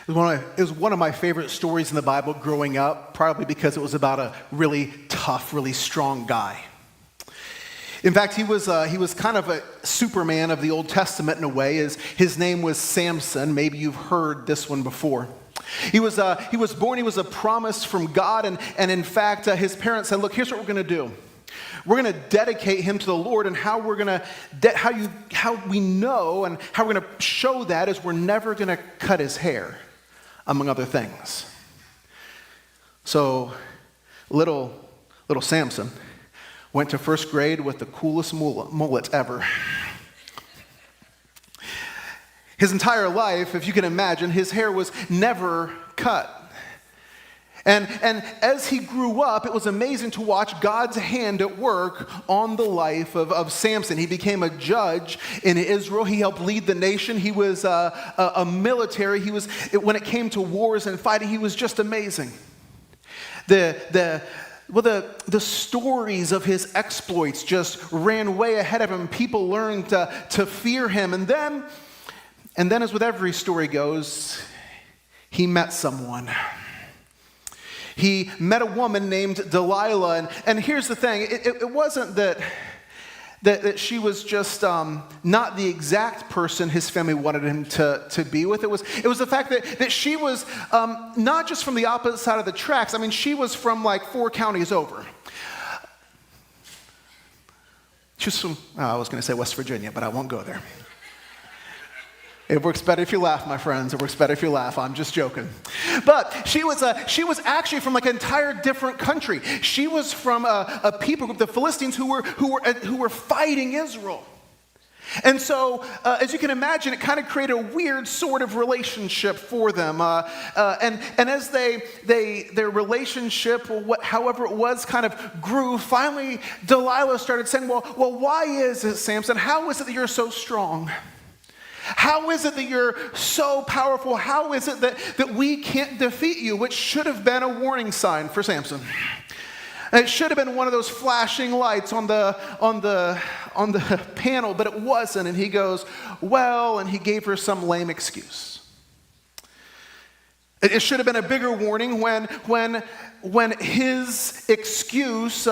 It was one of my favorite stories in the Bible growing up, probably because it was about a really tough, really strong guy. In fact, he was kind of a Superman of the Old Testament in a way. His name was Samson. Maybe you've heard this one before. He was born, he was a promise from God, and in fact, his parents said, look, here's what we're going to do. We're going to dedicate him to the Lord, and how we know and how we're going to show that is we're never going to cut his hair, among other things. So little Samson went to first grade with the coolest mullet ever. His entire life, if you can imagine, his hair was never cut. And as he grew up, it was amazing to watch God's hand at work on the life of Samson. He became a judge in Israel. He helped lead the nation. He was a military. When it came to wars and fighting, he was just amazing. The stories of his exploits just ran way ahead of him. People learned to fear him. And then, as with every story goes, he met someone. He met a woman named Delilah, and here's the thing, it wasn't that she was just not the exact person his family wanted him to be with. It was the fact that she was not just from the opposite side of the tracks. I mean, she was from like 4 counties over. She was from, I was going to say West Virginia, but I won't go there. It works better if you laugh, my friends. It works better if you laugh. I'm just joking. But she was actually from like an entire different country. She was from a people group, the Philistines, who were fighting Israel. And so, as you can imagine, it kind of created a weird sort of relationship for them. And as their relationship, however it was, kind of grew, finally Delilah started saying, well, why is it, Samson? How is it that you're so strong? How is it that you're so powerful? How is it that we can't defeat you? Which should have been a warning sign for Samson. It should have been one of those flashing lights on the panel, but it wasn't. And he goes, well, and he gave her some lame excuse. It should have been a bigger warning when his excuse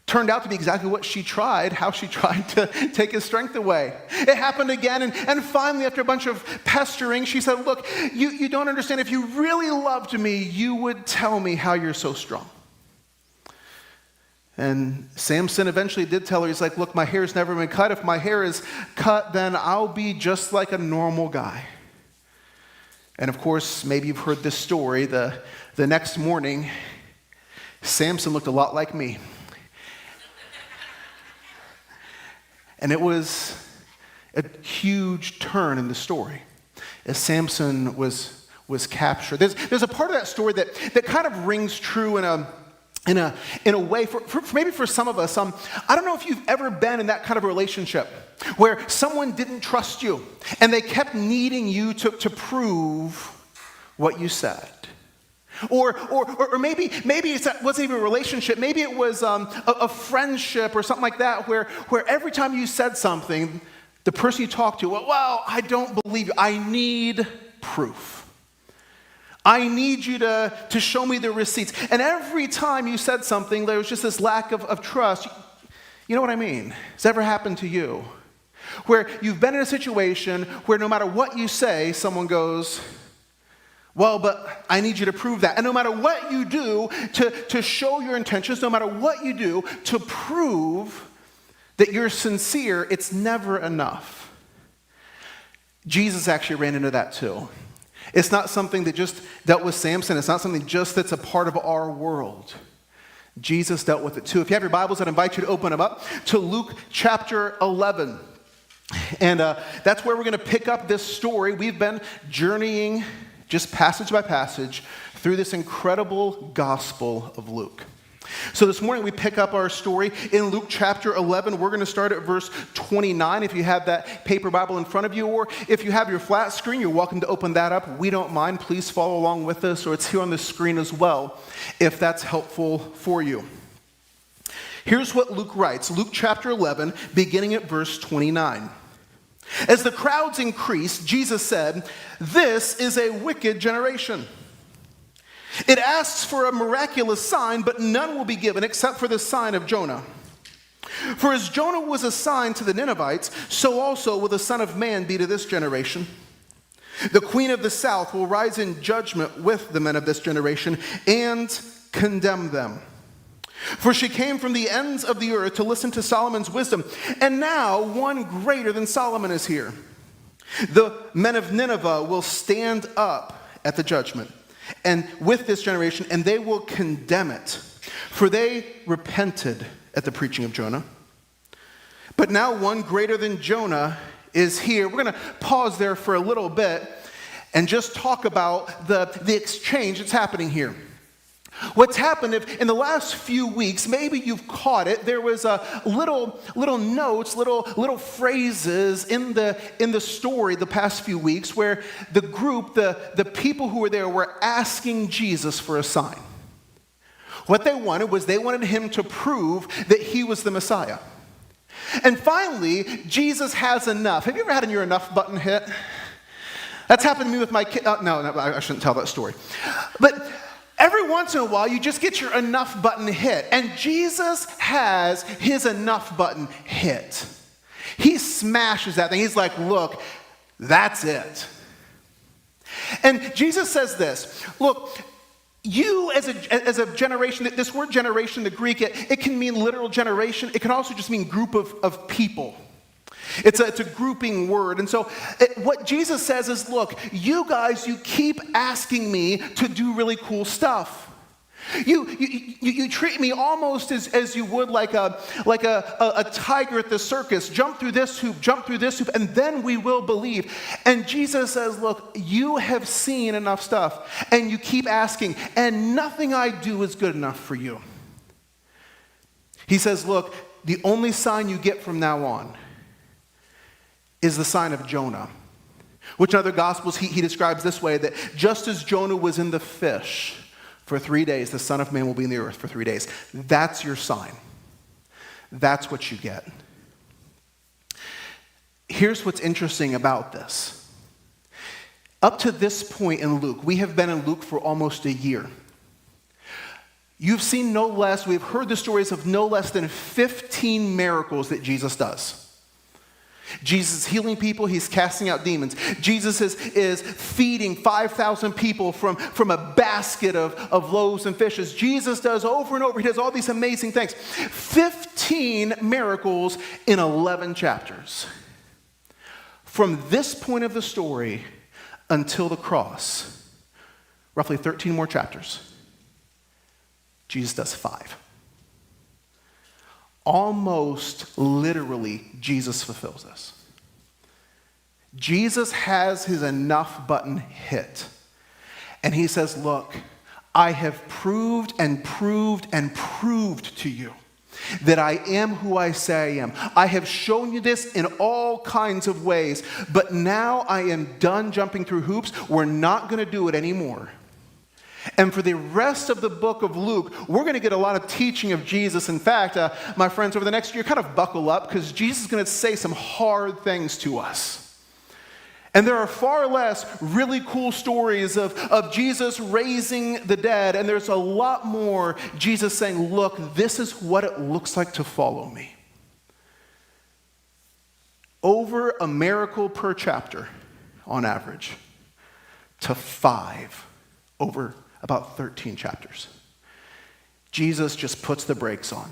turned out to be exactly how she tried to take his strength away. It happened again, and finally, after a bunch of pestering, she said, look, you don't understand. If you really loved me, you would tell me how you're so strong. And Samson eventually did tell her, he's like, look, my hair's never been cut. If my hair is cut, then I'll be just like a normal guy. And of course, maybe you've heard this story. The next morning, Samson looked a lot like me. And it was a huge turn in the story as Samson was captured. There's a part of that story that kind of rings true in a way for maybe for some of us. I don't know if you've ever been in that kind of relationship where someone didn't trust you and they kept needing you to prove what you said. Or maybe it wasn't even a relationship. Maybe it was a friendship or something like that where every time you said something, the person you talked to, well, I don't believe you. I need proof. I need you to show me the receipts. And every time you said something, there was just this lack of trust. You know what I mean? Has that ever happened to you? Where you've been in a situation where no matter what you say, someone goes, well, but I need you to prove that. And no matter what you do to show your intentions, no matter what you do to prove that you're sincere, it's never enough. Jesus actually ran into that too. It's not something that just dealt with Samson. It's not something just that's a part of our world. Jesus dealt with it too. If you have your Bibles, I'd invite you to open them up to Luke chapter 11. And that's where we're going to pick up this story. We've been journeying just passage by passage through this incredible gospel of Luke. So this morning we pick up our story in Luke chapter 11. We're going to start at verse 29 if you have that paper Bible in front of you, or if you have your flat screen, you're welcome to open that up. We don't mind. Please follow along with us, or it's here on the screen as well if that's helpful for you. Here's what Luke writes. Luke chapter 11, beginning at verse 29. As the crowds increased, Jesus said, "This is a wicked generation. It asks for a miraculous sign, but none will be given except for the sign of Jonah. For as Jonah was a sign to the Ninevites, so also will the Son of Man be to this generation. The queen of the south will rise in judgment with the men of this generation and condemn them. For she came from the ends of the earth to listen to Solomon's wisdom, and now one greater than Solomon is here. The men of Nineveh will stand up at the judgment and with this generation, and they will condemn it, for they repented at the preaching of Jonah. But now one greater than Jonah is here." We're going to pause there for a little bit and just talk about the exchange that's happening here. What's happened in the last few weeks, maybe you've caught it, there was a little notes, little phrases in the story the past few weeks where the group, the people who were there were asking Jesus for a sign. What they wanted him to prove that he was the Messiah. And finally, Jesus has enough. Have you ever had your enough button hit? That's happened to me with my kid. No, I shouldn't tell that story. But every once in a while, you just get your enough button hit. And Jesus has his enough button hit. He smashes that thing. He's like, "Look, that's it." And Jesus says this, "Look, you as a generation," this word generation, the Greek, it can mean literal generation. It can also just mean group of people. It's a grouping word. And so what Jesus says is, "Look, you guys, you keep asking me to do really cool stuff. You treat me almost as you would like a tiger at the circus. Jump through this hoop, and then we will believe." And Jesus says, "Look, you have seen enough stuff, and you keep asking, and nothing I do is good enough for you." He says, "Look, the only sign you get from now on is the sign of Jonah," which in other Gospels he describes this way, that just as Jonah was in the fish for 3 days, the Son of Man will be in the earth for 3 days. That's your sign. That's what you get. Here's what's interesting about this. Up to this point in Luke, we have been in Luke for almost a year. You've seen no less, we've heard the stories of no less than 15 miracles that Jesus does. Jesus is healing people. He's casting out demons. Jesus is feeding 5,000 people from a basket of loaves and fishes. Jesus does over and over. He does all these amazing things. 15 miracles in 11 chapters. From this point of the story until the cross, roughly 13 more chapters, Jesus does 5. Almost literally, Jesus fulfills this. Jesus has his enough button hit. And he says, "Look, I have proved and proved and proved to you that I am who I say I am. I have shown you this in all kinds of ways, but now I am done jumping through hoops. We're not going to do it anymore." And for the rest of the book of Luke, we're going to get a lot of teaching of Jesus. In fact, my friends, over the next year, kind of buckle up, because Jesus is going to say some hard things to us. And there are far less really cool stories of Jesus raising the dead, and there's a lot more Jesus saying, "Look, this is what it looks like to follow me." Over a miracle per chapter, on average, to 5 over about 13 chapters. Jesus just puts the brakes on.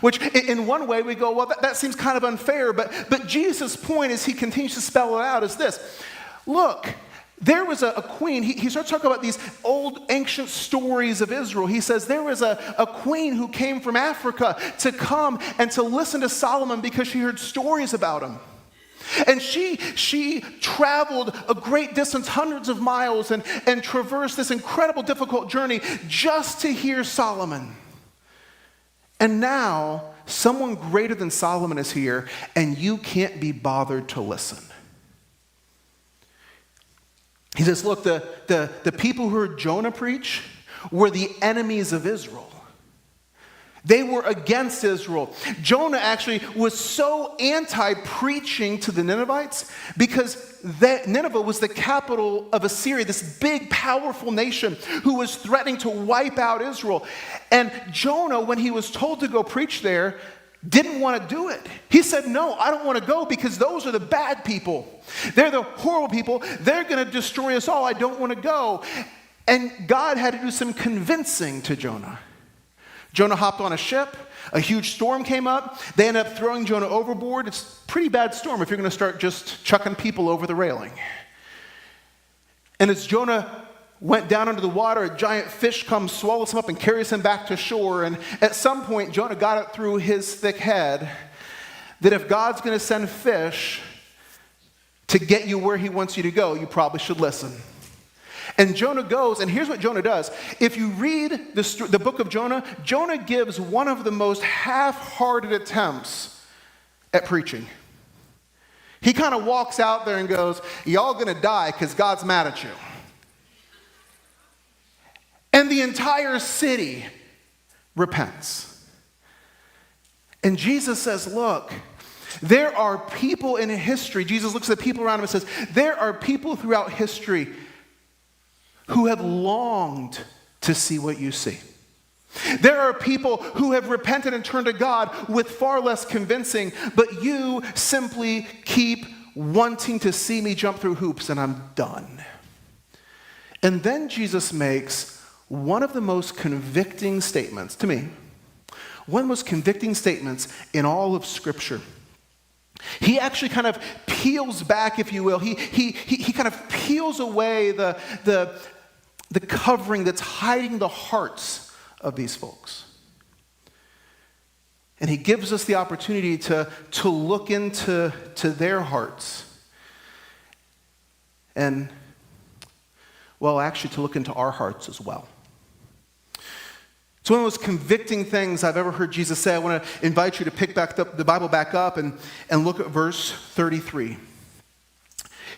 Which in one way we go, well, that seems kind of unfair, but Jesus' point as he continues to spell it out is this. Look, there was a queen. He starts talking about these old ancient stories of Israel. He says there was a queen who came from Africa to come and to listen to Solomon because she heard stories about him. And she traveled a great distance, hundreds of miles, and traversed this incredible, difficult journey just to hear Solomon. And now, someone greater than Solomon is here, and you can't be bothered to listen. He says, look, the people who heard Jonah preach were the enemies of Israel. They were against Israel. Jonah actually was so anti-preaching to the Ninevites because Nineveh was the capital of Assyria, this big, powerful nation who was threatening to wipe out Israel. And Jonah, when he was told to go preach there, didn't want to do it. He said, no, I don't want to go because those are the bad people. They're the horrible people. They're going to destroy us all. I don't want to go. And God had to do some convincing to Jonah. Jonah hopped on a ship. A huge storm came up. They ended up throwing Jonah overboard. It's a pretty bad storm if you're going to start just chucking people over the railing. And as Jonah went down under the water, a giant fish comes, swallows him up, and carries him back to shore. And at some point, Jonah got it through his thick head that if God's going to send fish to get you where he wants you to go, you probably should listen. And Jonah goes, and here's what Jonah does. If you read the book of Jonah, Jonah gives one of the most half-hearted attempts at preaching. He kind of walks out there and goes, y'all going to die because God's mad at you. And the entire city repents. And Jesus says, look, there are people in history. Jesus looks at the people around him and says, there are people throughout history who have longed to see what you see. There are people who have repented and turned to God with far less convincing, but you simply keep wanting to see me jump through hoops and I'm done. And then Jesus makes one of the most convicting statements, to me, one of the most convicting statements in all of Scripture. He actually kind of peels back, if you will. He kind of peels away the covering that's hiding the hearts of these folks. And he gives us the opportunity to look into their hearts. And, well, actually to look into our hearts as well. It's one of the most convicting things I've ever heard Jesus say. I want to invite you to pick back the Bible back up and look at verse 33.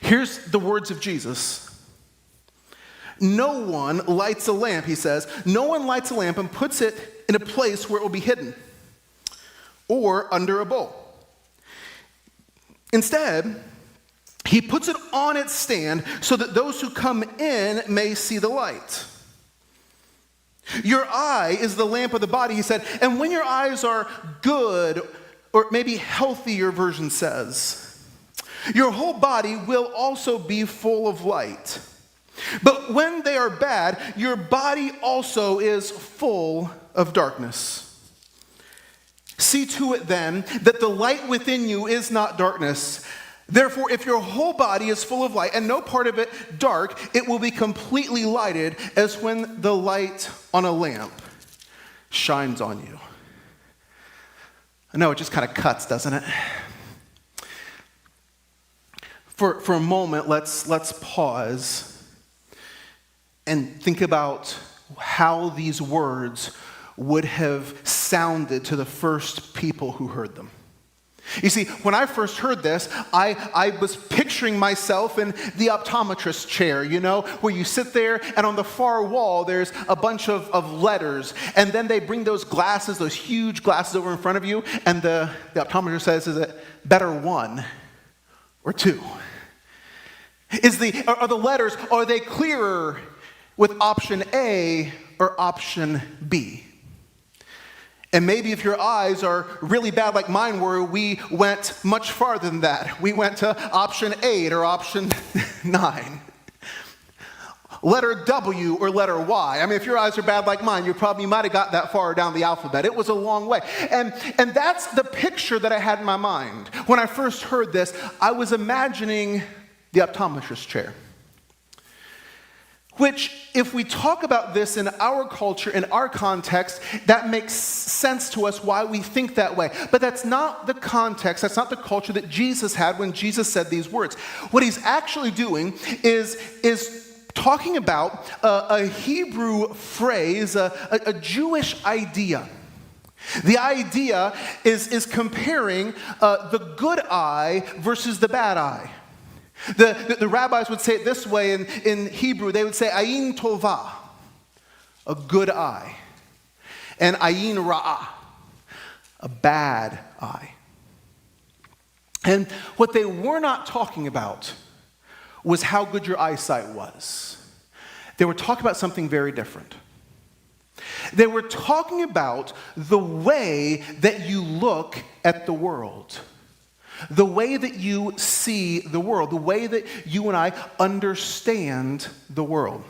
Here's the words of Jesus. No one lights a lamp, he says. No one lights a lamp and puts it in a place where it will be hidden or under a bowl. Instead, he puts it on its stand so that those who come in may see the light. Your eye is the lamp of the body, he said. And when your eyes are good, or maybe healthy, your version says, your whole body will also be full of light. But when they are bad, your body also is full of darkness. See to it then that the light within you is not darkness. Therefore, if your whole body is full of light and no part of it dark, it will be completely lighted as when the light on a lamp shines on you. I know it just kind of cuts, doesn't it? For a moment, let's pause and think about how these words would have sounded to the first people who heard them. You see, when I first heard this, I was picturing myself in the optometrist chair, you know, where you sit there and on the far wall there's a bunch of letters, and then they bring those glasses, those huge glasses over in front of you, and the optometrist says, is it better 1 or 2? Are the letters, are they clearer with option A or option B? And maybe if your eyes are really bad like mine were, we went much farther than that. We went to option 8 or option 9. Letter W or letter Y. I mean, if your eyes are bad like mine, you might have got that far down the alphabet. It was a long way. And that's the picture that I had in my mind. When I first heard this, I was imagining the optometrist chair. Which, if we talk about this in our culture, in our context, that makes sense to us why we think that way. But that's not the context, that's not the culture that Jesus had when Jesus said these words. What he's actually doing is talking about a Hebrew phrase, a Jewish idea. The idea is comparing the good eye versus the bad eye. The rabbis would say it this way in Hebrew. They would say, ayin tova, a good eye, and ayin ra'ah, a bad eye. And what they were not talking about was how good your eyesight was. They were talking about something very different. They were talking about the way that you look at the world, the way that you see the world, the way that you and I understand the world.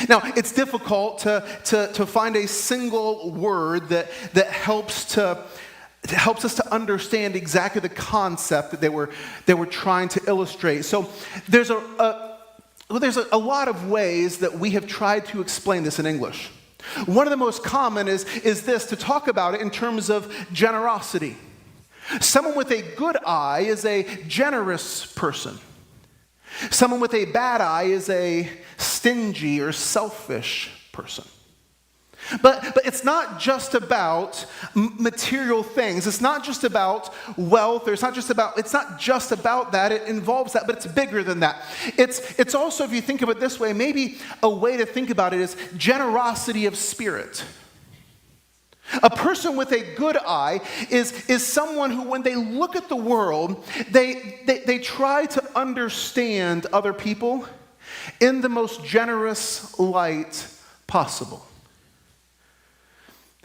Now, it's difficult to find a single word that helps us to understand exactly the concept that they were trying to illustrate. So there's a lot of ways that we have tried to explain this in English. One of the most common is this, to talk about it in terms of generosity. Someone with a good eye is a generous person. Someone with a bad eye is a stingy or selfish person. But it's not just about material things. It's not just about wealth, or it's not just about that. It involves that, but it's bigger than that. It's also, if you think of it this way, maybe a way to think about it is generosity of spirit. A person with a good eye is someone who, when they look at the world, they try to understand other people in the most generous light possible.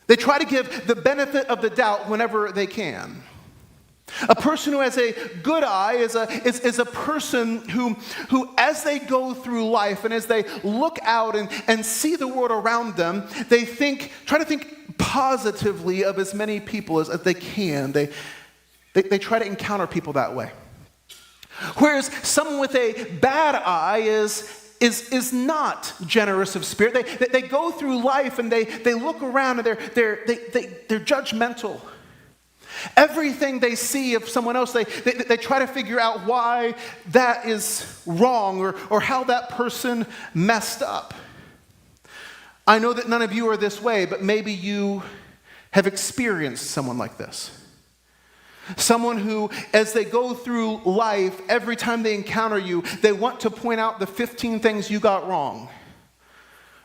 They try to give the benefit of the doubt whenever they can. A person who has a good eye is a person who, as they go through life and as they look out and see the world around them, they try to think positively of as many people as they can. They try to encounter people that way. Whereas someone with a bad eye is not generous of spirit. They go through life and they look around and they're judgmental. Everything they see of someone else, they try to figure out why that is wrong or how that person messed up. I know that none of you are this way, but maybe you have experienced someone like this. Someone who, as they go through life, every time they encounter you, they want to point out the 15 things you got wrong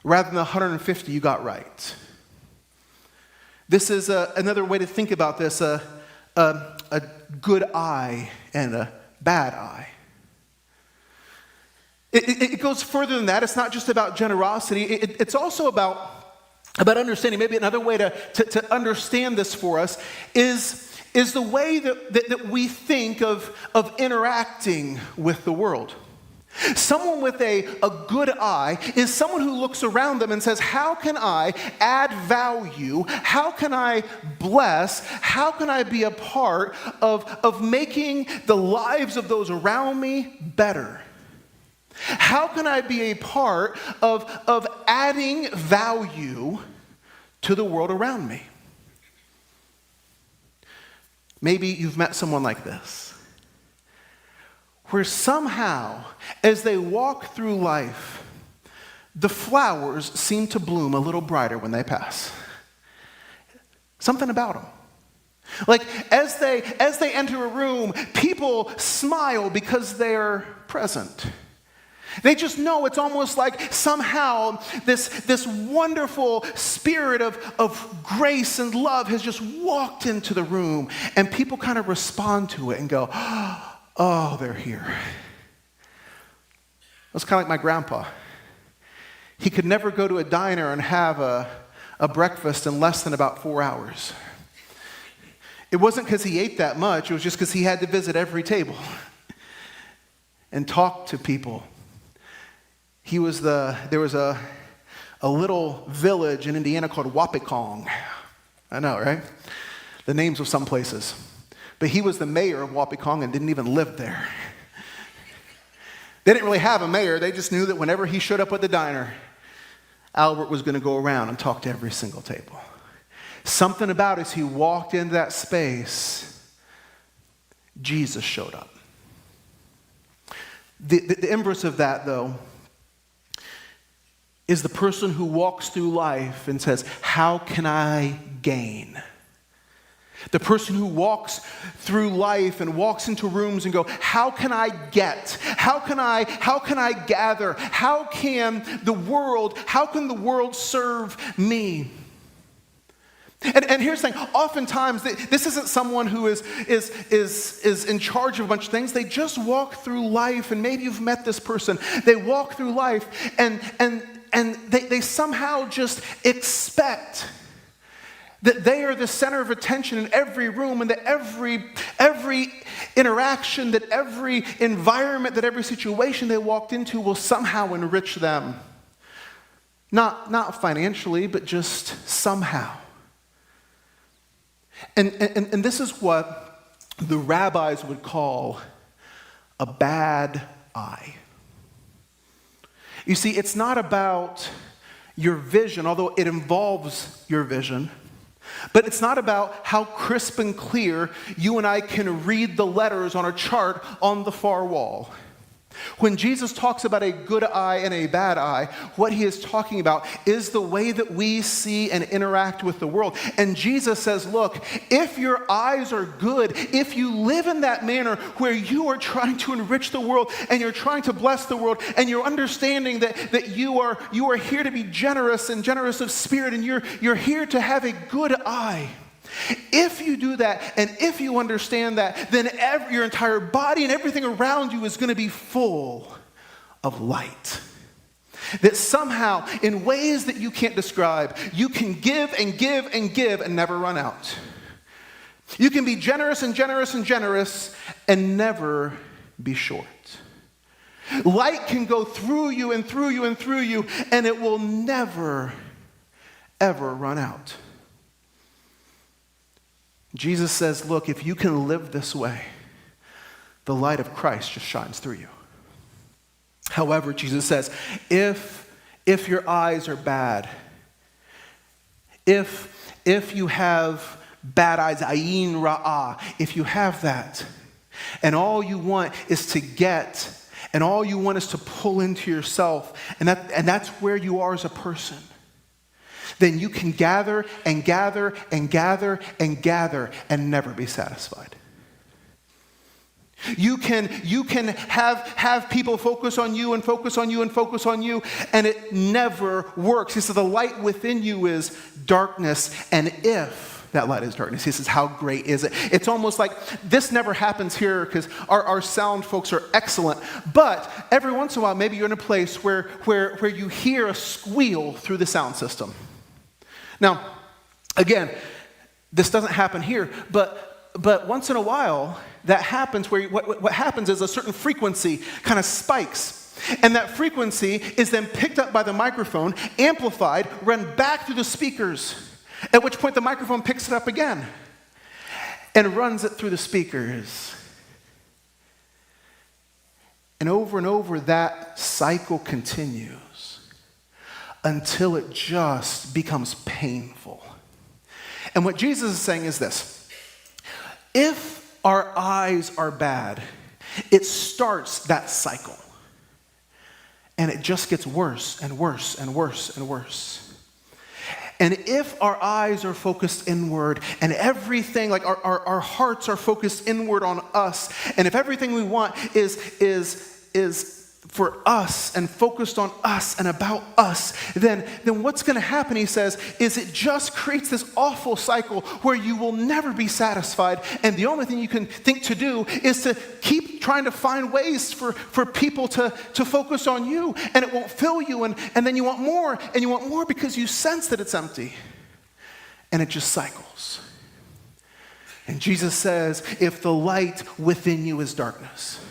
rather than the 150 you got right. This is another way to think about this, a good eye and a bad eye. It goes further than that. It's not just about generosity. It's also about understanding. Maybe another way to understand this for us is the way that we think of interacting with the world. Someone with a good eye is someone who looks around them and says, how can I add value? How can I bless? How can I be a part of making the lives of those around me better? How can I be a part of adding value to the world around me? Maybe you've met someone like this, where somehow, as they walk through life, the flowers seem to bloom a little brighter when they pass. Something about them. Like, as they enter a room, people smile because they're present. They just know it's almost like somehow this wonderful spirit of grace and love has just walked into the room, and people kind of respond to it and go, oh, they're here. It's kind of like my grandpa. He could never go to a diner and have a breakfast in less than about 4 hours. It wasn't because he ate that much, it was just because he had to visit every table and talk to people. There was a little village in Indiana called Wapikong. I know, right? The names of some places. But he was the mayor of Wapikong and didn't even live there. They didn't really have a mayor. They just knew that whenever he showed up at the diner, Albert was going to go around and talk to every single table. Something about as he walked into that space, Jesus showed up. The inverse of that, though, is the person who walks through life and says, how can I gain? The person who walks through life and walks into rooms and go, how can I get? How can I gather? How can the world serve me? And here's the thing, oftentimes this isn't someone who is in charge of a bunch of things. They just walk through life, and maybe you've met this person. They walk through life and they somehow just expect that they are the center of attention in every room, and that every interaction, that every environment, that every situation they walked into will somehow enrich them. Not financially, but just somehow. And this is what the rabbis would call a bad eye. You see, it's not about your vision, although it involves your vision, but it's not about how crisp and clear you and I can read the letters on a chart on the far wall. When Jesus talks about a good eye and a bad eye, what he is talking about is the way that we see and interact with the world. And Jesus says, look, if your eyes are good, if you live in that manner where you are trying to enrich the world and you're trying to bless the world and you're understanding that you are here to be generous and generous of spirit, and you're here to have a good eye. If you do that, and if you understand that, then your entire body and everything around you is going to be full of light. That somehow, in ways that you can't describe, you can give and give and give and never run out. You can be generous and generous and generous and never be short. Light can go through you and through you and through you, and it will never, ever run out. Jesus says, look, if you can live this way, the light of Christ just shines through you. However, Jesus says, if your eyes are bad, if you have bad eyes, ayin ra'ah, if you have that, and all you want is to get, and all you want is to pull into yourself, and that's where you are as a person, then you can gather and gather and gather and gather and never be satisfied. You can have people focus on you and focus on you and focus on you, and it never works. He says the light within you is darkness, and if that light is darkness, he says, how great is it? It's almost like this never happens here because our sound folks are excellent, but every once in a while maybe you're in a place where you hear a squeal through the sound system. Now, again, this doesn't happen here, but once in a while, that happens where what happens is a certain frequency kind of spikes. And that frequency is then picked up by the microphone, amplified, run back through the speakers, at which point the microphone picks it up again and runs it through the speakers. And over, that cycle continues until it just becomes painful. And what Jesus is saying is this: if our eyes are bad, it starts that cycle. And it just gets worse and worse and worse and worse. And if our eyes are focused inward and everything, like our hearts are focused inward on us, and if everything we want is for us and focused on us and about us, then what's going to happen, he says, is it just creates this awful cycle where you will never be satisfied, and the only thing you can think to do is to keep trying to find ways for people to focus on you, and it won't fill you, and then you want more, and you want more because you sense that it's empty, and it just cycles. And Jesus says, if the light within you is darkness,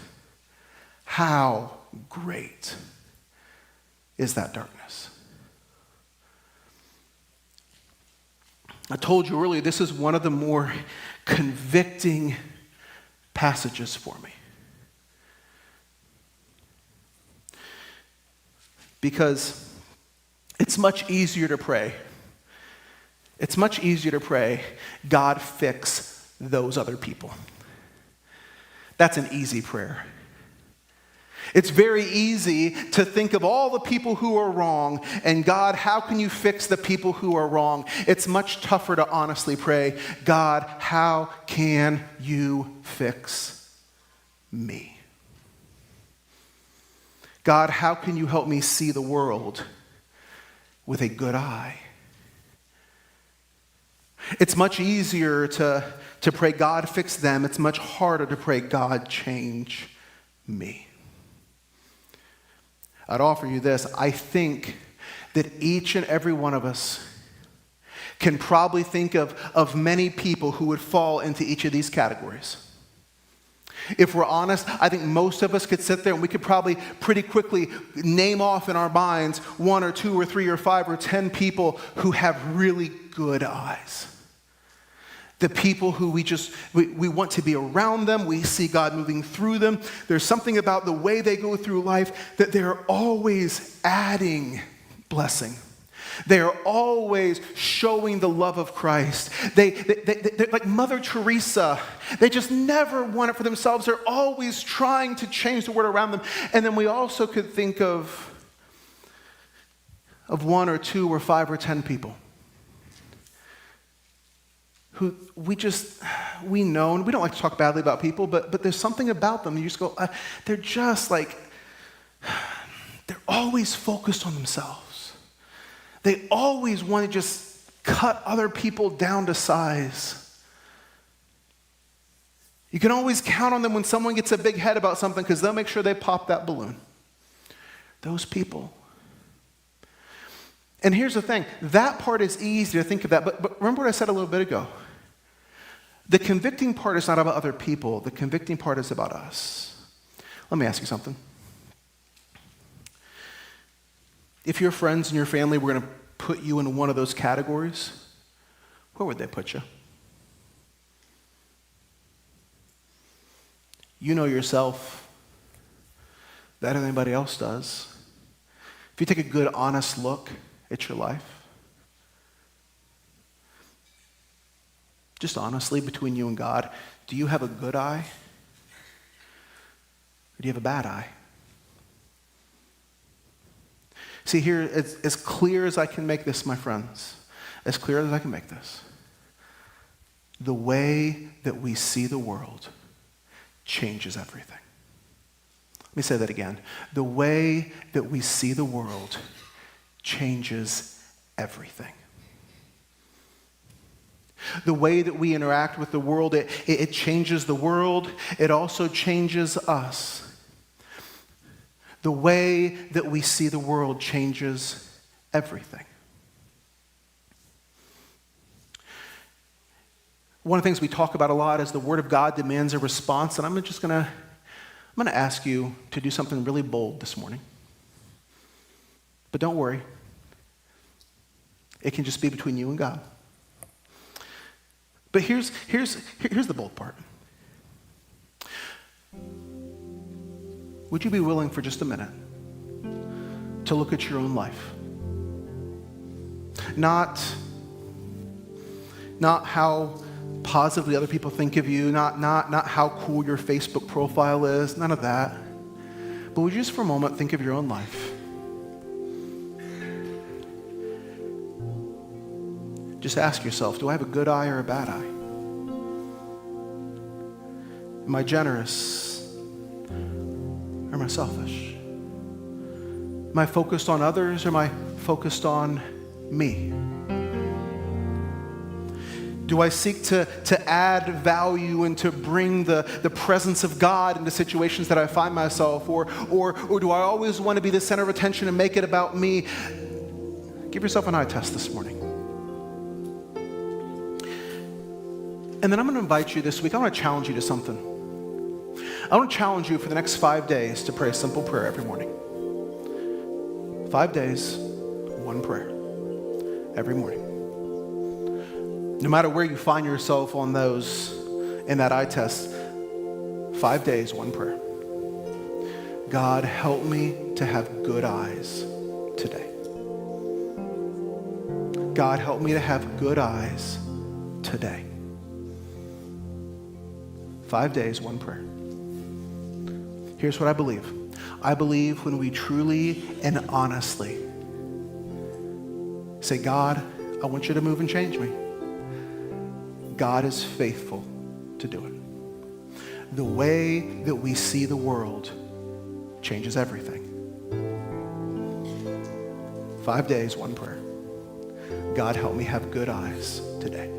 how great is that darkness? I told you earlier, this is one of the more convicting passages for me. Because it's much easier to pray. It's much easier to pray, God, fix those other people. That's an easy prayer. It's very easy to think of all the people who are wrong, and God, how can you fix the people who are wrong? It's much tougher to honestly pray, God, how can you fix me? God, how can you help me see the world with a good eye? It's much easier to pray, God, fix them. It's much harder to pray, God, change me. I'd offer you this. I think that each and every one of us can probably think of many people who would fall into each of these categories. If we're honest, I think most of us could sit there and we could probably pretty quickly name off in our minds 1 or 2 or 3 or 5 or 10 people who have really good eyes. The people who we want to be around them. We see God moving through them. There's something about the way they go through life that they're always adding blessing. They are always showing the love of Christ. They're like Mother Teresa. They just never want it for themselves. They're always trying to change the world around them. And then we also could think of 1 or 2 or 5 or 10 people who we know, and we don't like to talk badly about people, but there's something about them. You just go, they're just like, they're always focused on themselves. They always want to just cut other people down to size. You can always count on them when someone gets a big head about something because they'll make sure they pop that balloon. Those people. And here's the thing. That part is easy to think of that, but remember what I said a little bit ago. The convicting part is not about other people. The convicting part is about us. Let me ask you something. If your friends and your family were going to put you in one of those categories, where would they put you? You know yourself better than anybody else does. If you take a good, honest look at your life, just honestly, between you and God, do you have a good eye? Or do you have a bad eye? See, here, as clear as I can make this, my friends, as clear as I can make this, the way that we see the world changes everything. Let me say that again. The way that we see the world changes everything. The way that we interact with the world, it changes the world. It also changes us. The way that we see the world changes everything. One of the things we talk about a lot is the Word of God demands a response, and I'm going to ask you to do something really bold this morning. But don't worry. It can just be between you and God. But here's the bold part. Would you be willing for just a minute to look at your own life? Not how positively other people think of you, not how cool your Facebook profile is, none of that. But would you just for a moment think of your own life? Just ask yourself, do I have a good eye or a bad eye? Am I generous? Or am I selfish? Am I focused on others or am I focused on me? Do I seek to add value and to bring the presence of God into situations that I find myself? Or do I always want to be the center of attention and make it about me? Give yourself an eye test this morning. And then I'm going to invite you this week, I want to challenge you to something. I want to challenge you for the next 5 days to pray a simple prayer every morning. 5 days, one prayer every morning. No matter where you find yourself on those, in that eye test, 5 days, one prayer. God, help me to have good eyes today. God, help me to have good eyes today. 5 days, one prayer. Here's what I believe. I believe when we truly and honestly say, God, I want you to move and change me. God is faithful to do it. The way that we see the world changes everything. 5 days, one prayer. God, help me have good eyes today.